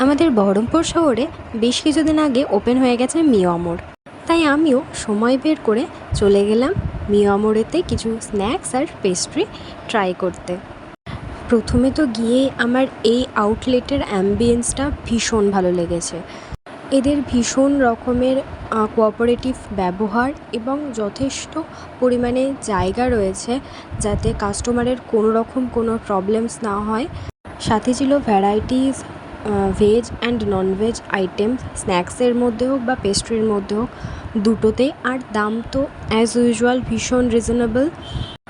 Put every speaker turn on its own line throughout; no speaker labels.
আমাদের বহরমপুর শহরে বেশ কিছুদিন আগে ওপেন হয়ে গেছে মিও আমর, তাই আমিও সময় বের করে চলে গেলাম মিও আমরেতে কিছু স্ন্যাক্স আর পেস্ট্রি ট্রাই করতে। প্রথমে তো গিয়ে আমার এই আউটলেটের অ্যাম্বিয়েন্সটা ভীষণ ভালো লেগেছে। এদের ভীষণ রকমের কোঅপারেটিভ ব্যবহার এবং যথেষ্ট পরিমাণে জায়গা রয়েছে যাতে কাস্টমারের কোনো রকম কোনো প্রবলেমস না হয়। সাথে ছিল varieties veg and non veg items, স্ন্যাক্সের মধ্যে হোক বা পেস্ট্রির মধ্যে হোক, দুটোতেই। আর দাম তো অ্যাজ ইউজুয়াল ভীষণ রিজনেবল,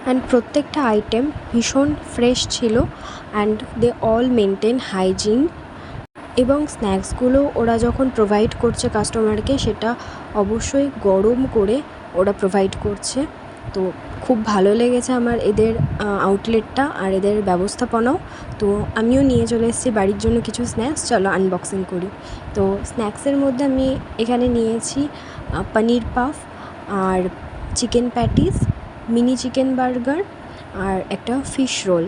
অ্যান্ড প্রত্যেকটা আইটেম ভীষণ ফ্রেশ ছিল, and they all maintain hygiene. এবং স্ন্যাক্সগুলো ওরা যখন প্রোভাইড করছে কাস্টমারকে, সেটা অবশ্যই গরম করে ওরা প্রোভাইড করছে। তো খুব ভালো লেগেছে আমার এদের আউটলেটটা আর এদের ব্যবস্থাপনাও। তো আমিও নিয়ে চলে এসেছি বাড়ির জন্য কিছু স্ন্যাক্স। চলো আনবক্সিং করি। তো স্ন্যাক্সের মধ্যে আমি এখানে নিয়েছি পনির পাফ আর chicken patties, mini chicken burger আর একটা ফিশ রোল,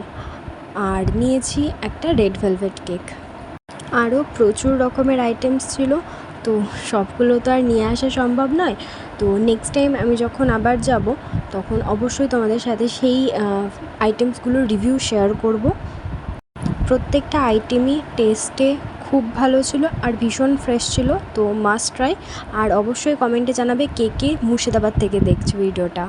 আর নিয়েছি একটা রেড ভেলভেট কেক। আরও প্রচুর রকমের আইটেমস ছিল, তো সবগুলো তো আর নিয়ে আসা সম্ভব নয়। তো নেক্সট টাইম আমি যখন আবার যাব তখন অবশ্যই তোমাদের সাথে সেই আইটেমসগুলোর রিভিউ শেয়ার করব। প্রত্যেকটা আইটেমই টেস্টে খুব ভালো ছিল আর ভীষণ ফ্রেশ ছিল, তো মাস্ট ট্রাই। আর অবশ্যই কমেন্টে জানাবে কে কে মুর্শিদাবাদ থেকে দেখছো ভিডিওটা।